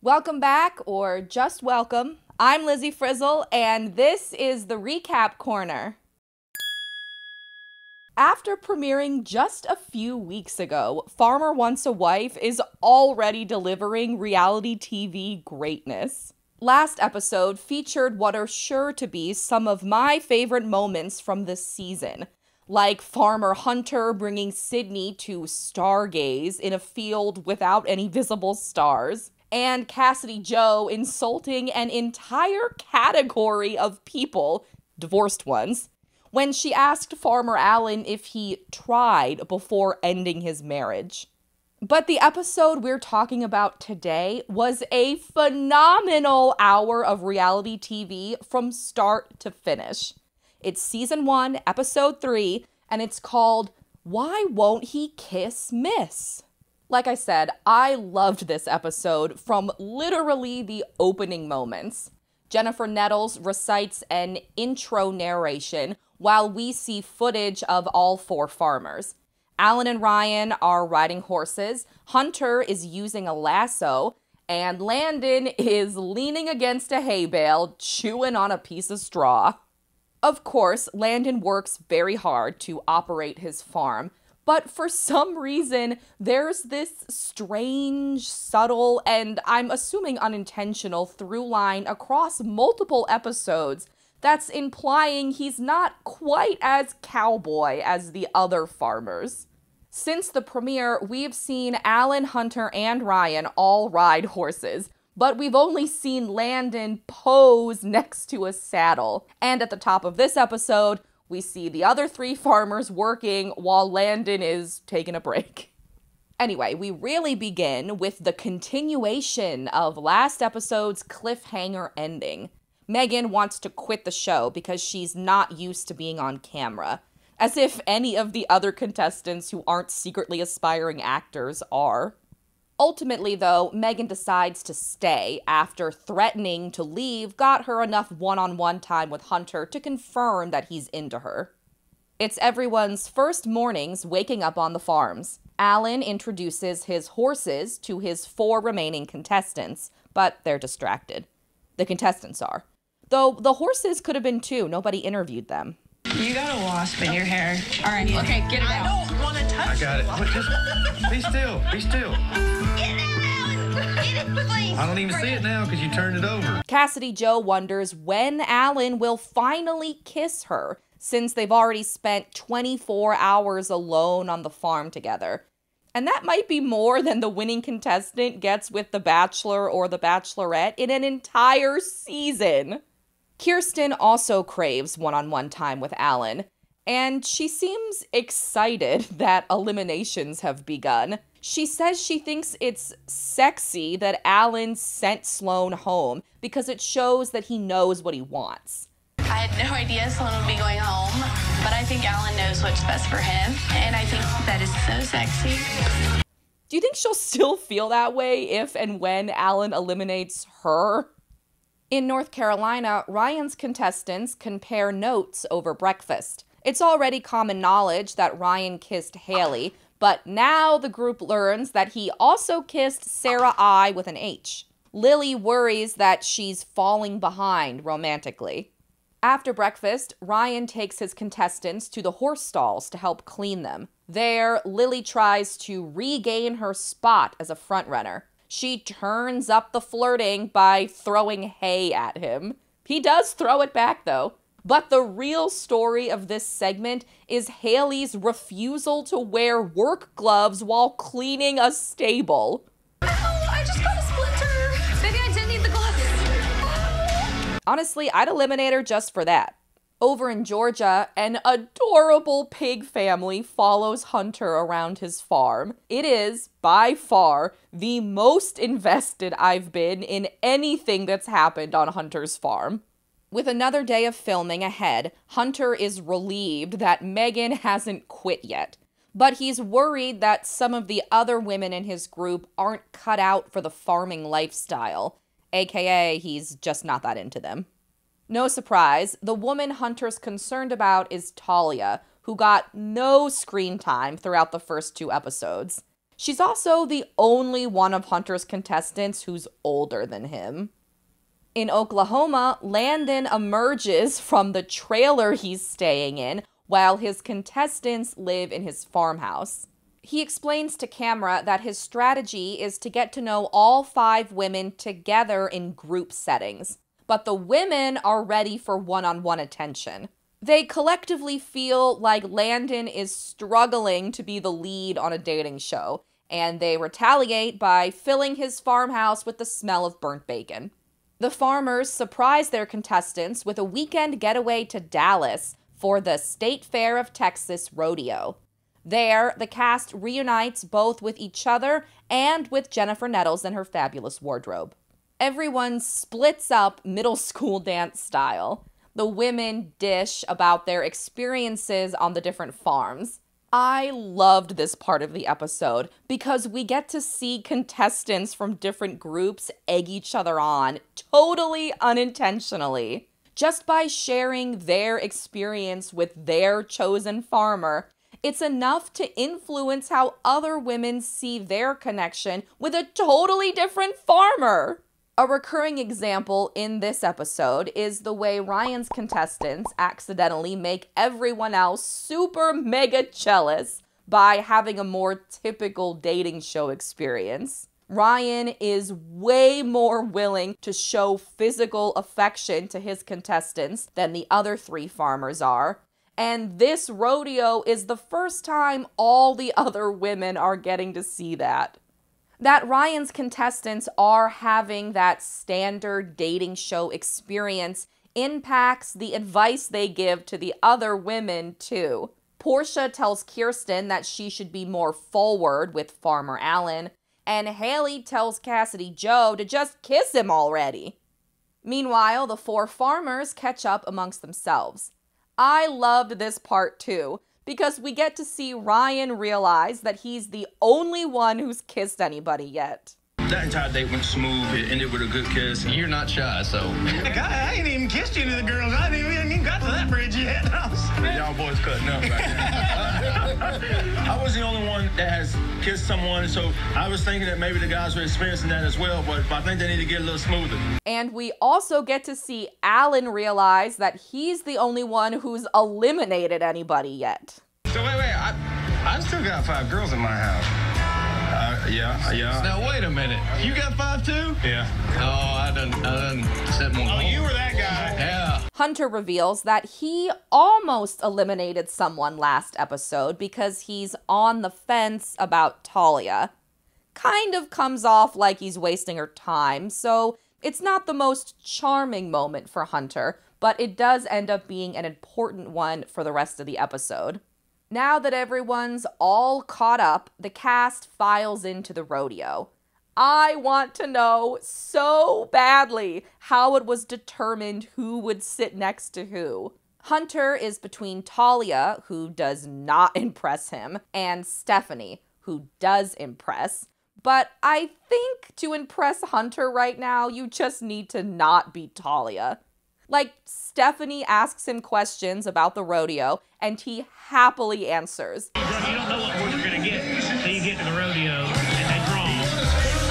Welcome back, or just welcome. I'm Lizzie Frizzle, and this is the Recap Corner. After premiering just a few weeks ago, Farmer Wants a Wife is already delivering reality TV greatness. Last episode featured what are sure to be some of my favorite moments from this season, like Farmer Hunter bringing Sydney to stargaze in a field without any visible stars, and Cassidy Joe insulting an entire category of people, divorced ones, when she asked Farmer Alan if he tried before ending his marriage. But the episode we're talking about today was a phenomenal hour of reality TV from start to finish. It's season 1, episode 3, and it's called Why Won't He Kiss Miss? Like I said, I loved this episode from literally the opening moments. Jennifer Nettles recites an intro narration while we see footage of all 4 farmers. Alan and Ryan are riding horses, Hunter is using a lasso, and Landon is leaning against a hay bale, chewing on a piece of straw. Of course, Landon works very hard to operate his farm, but for some reason, there's this strange, subtle, and I'm assuming unintentional through line across multiple episodes that's implying he's not quite as cowboy as the other farmers. Since the premiere, we've seen Alan, Hunter, and Ryan all ride horses, but we've only seen Landon pose next to a saddle. And at the top of this episode, we see the other 3 farmers working while Landon is taking a break. Anyway, we really begin with the continuation of last episode's cliffhanger ending. Megan wants to quit the show because she's not used to being on camera, as if any of the other contestants who aren't secretly aspiring actors are. Ultimately, though, Megan decides to stay after threatening to leave got her enough one-on-one time with Hunter to confirm that he's into her. It's everyone's first mornings waking up on the farms. Alan introduces his horses to his 4 remaining contestants, but they're distracted. The contestants are. Though the horses could have been too, nobody interviewed them. You got a wasp in your hair. All right, okay, get it out. I don't want to touch it. I got it. What, just be still. Be still. Get it out. Get it, please. I don't even see it now because you turned it over. Cassidy Joe wonders when Alan will finally kiss her, since they've already spent 24 hours alone on the farm together. And that might be more than the winning contestant gets with The Bachelor or The Bachelorette in an entire season. Kirsten also craves one-on-one time with Alan, and she seems excited that eliminations have begun. She says she thinks it's sexy that Alan sent Sloan home because it shows that he knows what he wants. I had no idea Sloan would be going home, but I think Alan knows what's best for him, and I think that is so sexy. Do you think she'll still feel that way if and when Alan eliminates her? In North Carolina, Ryan's contestants compare notes over breakfast. It's already common knowledge that Ryan kissed Haley, but now the group learns that he also kissed Sarah I with an H. Lily worries that she's falling behind romantically. After breakfast, Ryan takes his contestants to the horse stalls to help clean them. There, Lily tries to regain her spot as a frontrunner. She turns up the flirting by throwing hay at him. He does throw it back, though. But the real story of this segment is Haley's refusal to wear work gloves while cleaning a stable. Oh, I just got a splinter. Maybe I didn't need the gloves. Honestly, I'd eliminate her just for that. Over in Georgia, an adorable pig family follows Hunter around his farm. It is, by far, the most invested I've been in anything that's happened on Hunter's farm. With another day of filming ahead, Hunter is relieved that Megan hasn't quit yet. But he's worried that some of the other women in his group aren't cut out for the farming lifestyle, aka he's just not that into them. No surprise, the woman Hunter's concerned about is Talia, who got no screen time throughout the first 2 episodes. She's also the only one of Hunter's contestants who's older than him. In Oklahoma, Landon emerges from the trailer he's staying in while his contestants live in his farmhouse. He explains to camera that his strategy is to get to know all 5 women together in group settings, but the women are ready for one-on-one attention. They collectively feel like Landon is struggling to be the lead on a dating show, and they retaliate by filling his farmhouse with the smell of burnt bacon. The farmers surprise their contestants with a weekend getaway to Dallas for the State Fair of Texas rodeo. There, the cast reunites both with each other and with Jennifer Nettles and her fabulous wardrobe. Everyone splits up middle school dance style. The women dish about their experiences on the different farms. I loved this part of the episode because we get to see contestants from different groups egg each other on, totally unintentionally. Just by sharing their experience with their chosen farmer, it's enough to influence how other women see their connection with a totally different farmer. A recurring example in this episode is the way Ryan's contestants accidentally make everyone else super mega jealous by having a more typical dating show experience. Ryan is way more willing to show physical affection to his contestants than the other 3 farmers are. And this rodeo is the first time all the other women are getting to see that. That Ryan's contestants are having that standard dating show experience impacts the advice they give to the other women, too. Portia tells Kirsten that she should be more forward with Farmer Allen, and Haley tells Cassidy Joe to just kiss him already. Meanwhile, the 4 farmers catch up amongst themselves. I loved this part, too, because we get to see Ryan realize that he's the only one who's kissed anybody yet. That entire date went smooth. It ended with a good kiss. You're not shy, so. Heck, I ain't even kissed any of the girls. I ain't even got to that bridge yet. Y'all boys cutting up right now. I was the only one that has kissed someone, so I was thinking that maybe the guys were experiencing that as well, but I think they need to get a little smoother. And we also get to see Alan realize that he's the only one who's eliminated anybody yet. So wait, I still got 5 girls in my house. Yeah. Now, wait a minute. You got 5 too? Yeah. Oh, I done set one. Oh, you were that guy. Yeah. Hunter reveals that he almost eliminated someone last episode because he's on the fence about Talia. Kind of comes off like he's wasting her time, so it's not the most charming moment for Hunter, but it does end up being an important one for the rest of the episode. Now that everyone's all caught up, the cast files into the rodeo. I want to know so badly how it was determined who would sit next to who. Hunter is between Talia, who does not impress him, and Stephanie, who does impress. But I think to impress Hunter right now, you just need to not be Talia. Like, Stephanie asks him questions about the rodeo, and he happily answers. You don't know what horse you're going to get until you get to the rodeo and they draw.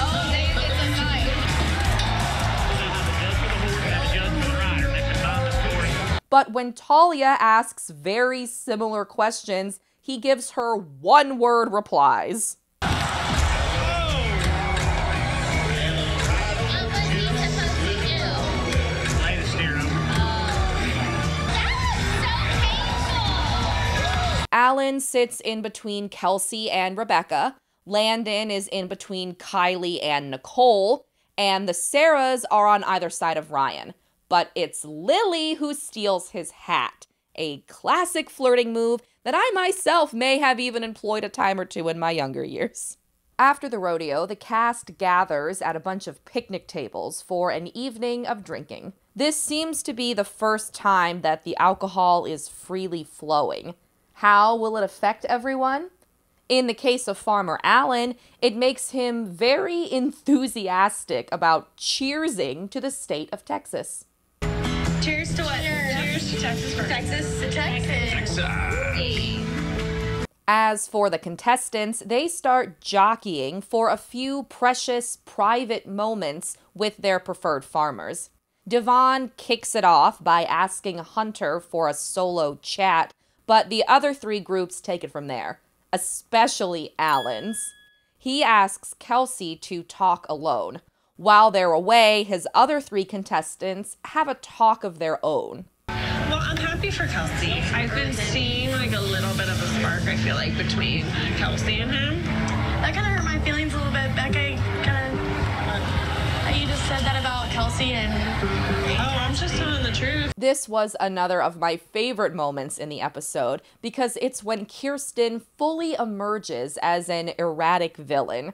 Oh, it's a night. They'll have a judge for the horse and have a judge for the rider. They combine the story. But when Talia asks very similar questions, he gives her one-word replies. Alan sits in between Kelsey and Rebecca, Landon is in between Kylie and Nicole, and the Sarahs are on either side of Ryan. But it's Lily who steals his hat, a classic flirting move that I myself may have even employed a time or two in my younger years. After the rodeo, the cast gathers at a bunch of picnic tables for an evening of drinking. This seems to be the first time that the alcohol is freely flowing. How will it affect everyone? In the case of Farmer Allen, it makes him very enthusiastic about cheersing to the state of Texas. Cheers to what? Cheers to Texas. Texas. To Texas. As for the contestants, they start jockeying for a few precious private moments with their preferred farmers. Devon kicks it off by asking Hunter for a solo chat, but the other three groups take it from there, especially Alan's. He asks Kelsey to talk alone. While they're away, his other three contestants have a talk of their own. Well, I'm happy for Kelsey. I've been seeing like a little bit of a spark, I feel like, between Kelsey and him. That kind of hurt my feelings a little bit. Becca, you just said that about Kelsey and... Oh, I'm just telling the truth. This was another of my favorite moments in the episode because it's when Kirsten fully emerges as an erratic villain.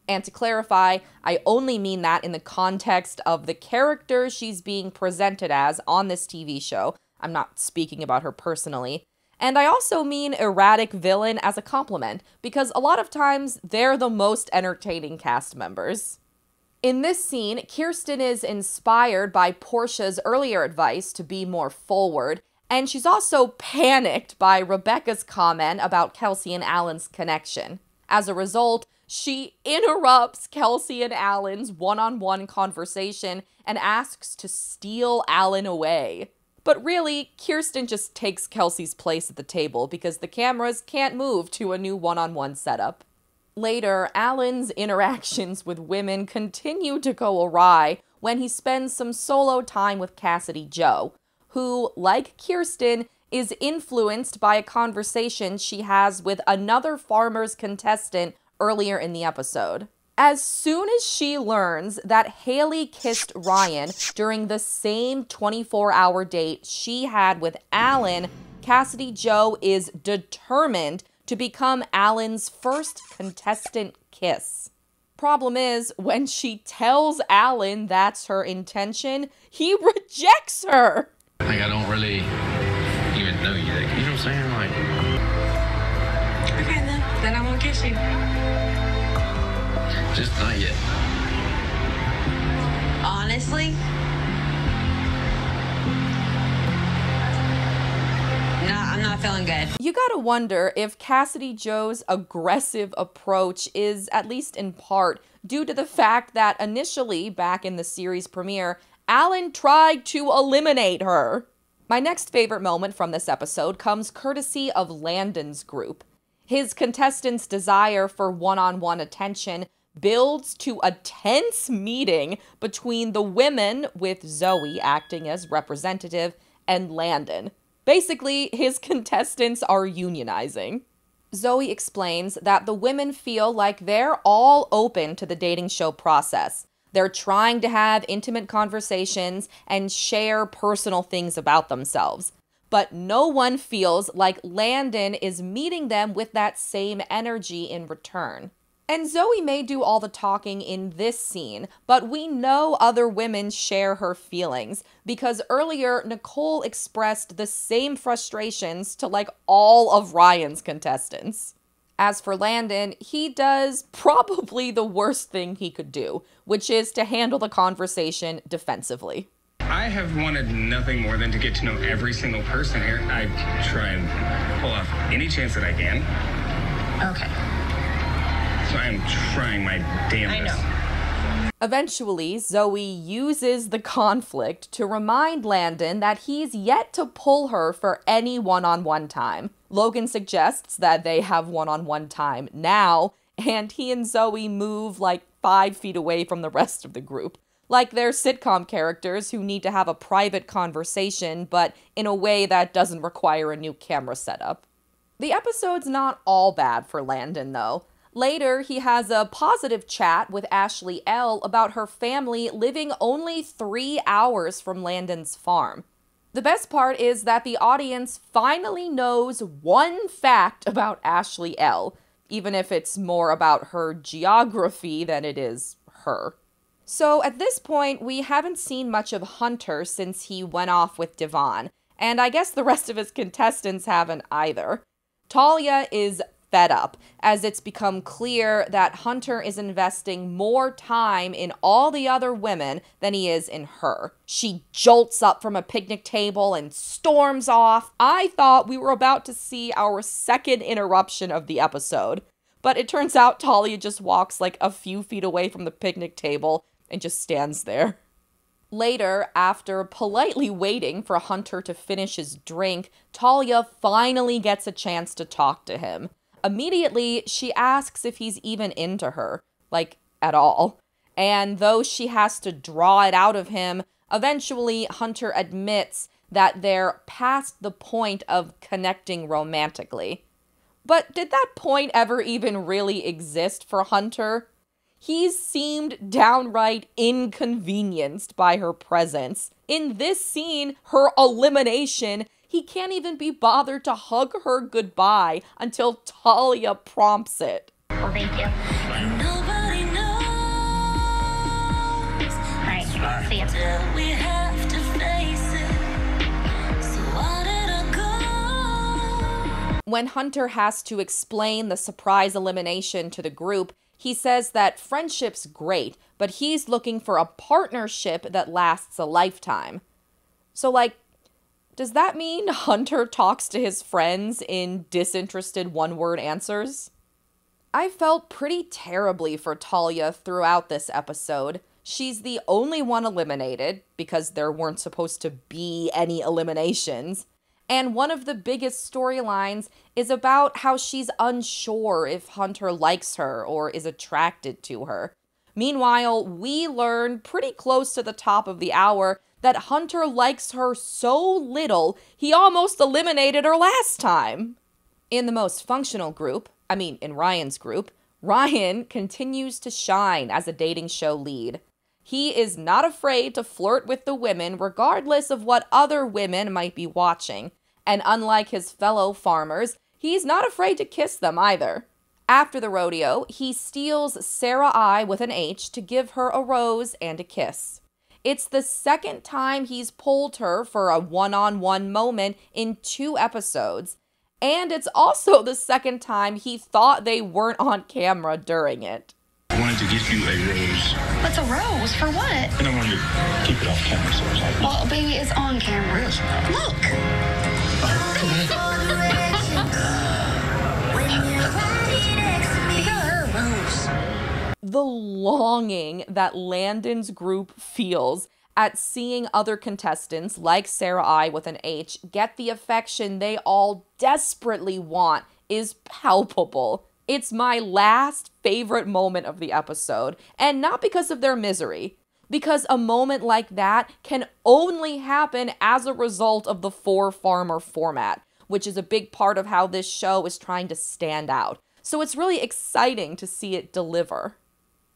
And to clarify, I only mean that in the context of the character she's being presented as on this TV show. I'm not speaking about her personally. And I also mean erratic villain as a compliment, because a lot of times they're the most entertaining cast members. In this scene, Kirsten is inspired by Portia's earlier advice to be more forward, and she's also panicked by Rebecca's comment about Kelsey and Alan's connection. As a result, she interrupts Kelsey and Alan's one-on-one conversation and asks to steal Alan away. But really, Kirsten just takes Kelsey's place at the table because the cameras can't move to a new one-on-one setup. Later, Alan's interactions with women continue to go awry when he spends some solo time with Cassidy Joe, who, like Kirsten, is influenced by a conversation she has with another Farmers contestant earlier in the episode. As soon as she learns that Haley kissed Ryan during the same 24-hour date she had with Alan, Cassidy Joe is determined to become Alan's first contestant kiss. Problem is, when she tells Alan that's her intention, he rejects her. Like, I don't really even know you. You know what I'm saying? Like, Okay, then I won't kiss you. just not yet. Honestly, no, I'm not feeling good. You gotta wonder if Cassidy Joe's aggressive approach is, at least in part, due to the fact that initially, back in the series premiere, Alan tried to eliminate her. My next favorite moment from this episode comes courtesy of Landon's group. His contestants' desire for one-on-one attention builds to a tense meeting between the women, with Zoe acting as representative, and Landon. Basically, his contestants are unionizing. Zoe explains that the women feel like they're all open to the dating show process. They're trying to have intimate conversations and share personal things about themselves. But no one feels like Landon is meeting them with that same energy in return. And Zoe may do all the talking in this scene, but we know other women share her feelings, because earlier Nicole expressed the same frustrations to like all of Ryan's contestants. As for Landon, he does probably the worst thing he could do, which is to handle the conversation defensively. I have wanted nothing more than to get to know every single person here. I try and pull off any chance that I can. Okay. So I am trying my damnedest. I know. Eventually, Zoe uses the conflict to remind Landon that he's yet to pull her for any one-on-one time. Logan suggests that they have one-on-one time now, and he and Zoe move like 5 feet away from the rest of the group. Like they're sitcom characters who need to have a private conversation, but in a way that doesn't require a new camera setup. The episode's not all bad for Landon, though. Later, he has a positive chat with Ashley L. about her family living only 3 hours from Landon's farm. The best part is that the audience finally knows one fact about Ashley L., even if it's more about her geography than it is her. So at this point, we haven't seen much of Hunter since he went off with Devon, and I guess the rest of his contestants haven't either. Talia is fed up, as it's become clear that Hunter is investing more time in all the other women than he is in her. She jolts up from a picnic table and storms off. I thought we were about to see our second interruption of the episode, but it turns out Talia just walks like a few feet away from the picnic table and just stands there. Later, after politely waiting for Hunter to finish his drink, Talia finally gets a chance to talk to him. Immediately, she asks if he's even into her, like, at all. And though she has to draw it out of him, eventually Hunter admits that they're past the point of connecting romantically. But did that point ever even really exist for Hunter? He seemed downright inconvenienced by her presence. In this scene, her elimination, he can't even be bothered to hug her goodbye until Talia prompts it. Well, thank you. Nobody knows. All right, see ya. Till we have to face it. So why did I go? When Hunter has to explain the surprise elimination to the group, he says that friendship's great, but he's looking for a partnership that lasts a lifetime. So, like, does that mean Hunter talks to his friends in disinterested one-word answers? I felt pretty terribly for Talia throughout this episode. She's the only one eliminated, because there weren't supposed to be any eliminations. And one of the biggest storylines is about how she's unsure if Hunter likes her or is attracted to her. Meanwhile, we learn pretty close to the top of the hour that Hunter likes her so little, he almost eliminated her last time. In the most functional group, in Ryan's group, Ryan continues to shine as a dating show lead. He is not afraid to flirt with the women regardless of what other women might be watching. And unlike his fellow farmers, he's not afraid to kiss them either. After the rodeo, he steals Sarah I with an H to give her a rose and a kiss. It's the second time he's pulled her for a one-on-one moment in 2 episodes. And it's also the second time he thought they weren't on camera during it. I wanted to get you a rose. What's a rose? For what? And I wanted to keep it off camera, so I was like, Well, baby, it's on camera. Yes. Look. You got her a rose. The longing that Landon's group feels at seeing other contestants like Sarah I with an H get the affection they all desperately want is palpable. It's my last favorite moment of the episode, and not because of their misery, because a moment like that can only happen as a result of the 4-farmer format, which is a big part of how this show is trying to stand out. So it's really exciting to see it deliver.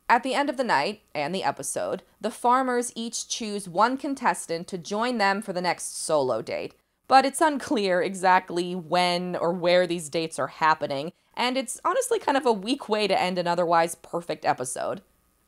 At the end of the night, and the episode, the farmers each choose one contestant to join them for the next solo date. But it's unclear exactly when or where these dates are happening, and it's honestly kind of a weak way to end an otherwise perfect episode.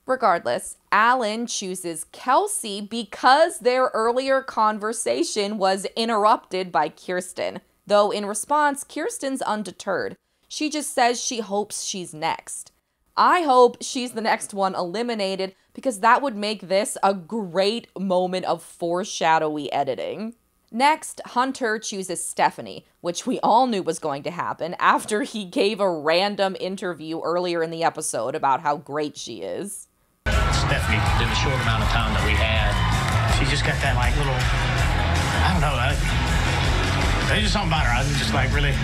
Regardless, Alan chooses Kelsey because their earlier conversation was interrupted by Kirsten. Though in response, Kirsten's undeterred. She just says she hopes she's next. I hope she's the next one eliminated because that would make this a great moment of foreshadowy editing. Next, Hunter chooses Stephanie, which we all knew was going to happen after he gave a random interview earlier in the episode about how great she is. Stephanie, in the short amount of time that we had, she just got that I don't know, there's just something about her. I'm just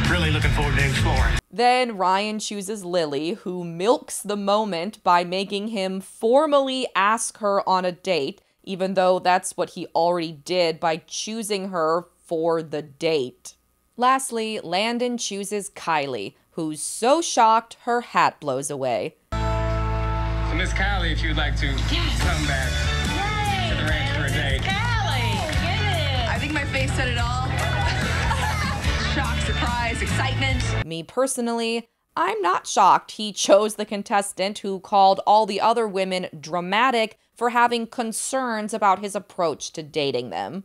really looking forward to exploring. Then Ryan chooses Lily, who milks the moment by making him formally ask her on a date, even though that's what he already did by choosing her for the date. Lastly, Landon chooses Kylie, who's so shocked her hat blows away. So Miss Kylie, if you'd like to come back to the ranch for a date. I think my face said it all. Shock, surprise, excitement. Me personally, I'm not shocked he chose the contestant who called all the other women dramatic for having concerns about his approach to dating them.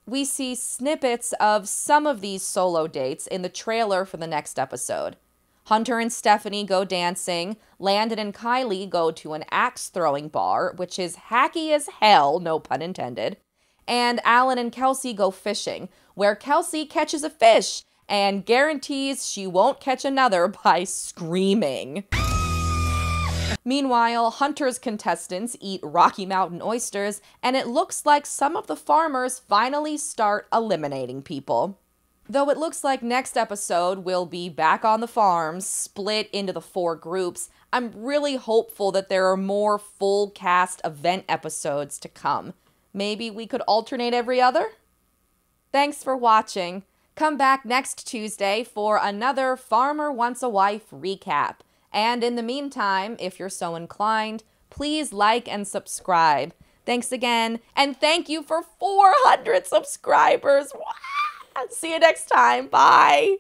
We see snippets of some of these solo dates in the trailer for the next episode. Hunter and Stephanie go dancing. Landon and Kylie go to an axe-throwing bar, which is hacky as hell, no pun intended. And Alan and Kelsey go fishing, where Kelsey catches a fish and guarantees she won't catch another by screaming. Meanwhile, Hunter's contestants eat Rocky Mountain oysters, and it looks like some of the farmers finally start eliminating people. Though it looks like next episode will be back on the farms, split into the 4 groups, I'm really hopeful that there are more full cast event episodes to come. Maybe we could alternate every other? Thanks for watching. Come back next Tuesday for another Farmer Wants a Wife recap. And in the meantime, if you're so inclined, please like and subscribe. Thanks again, and thank you for 400 subscribers. Wow. See you next time. Bye.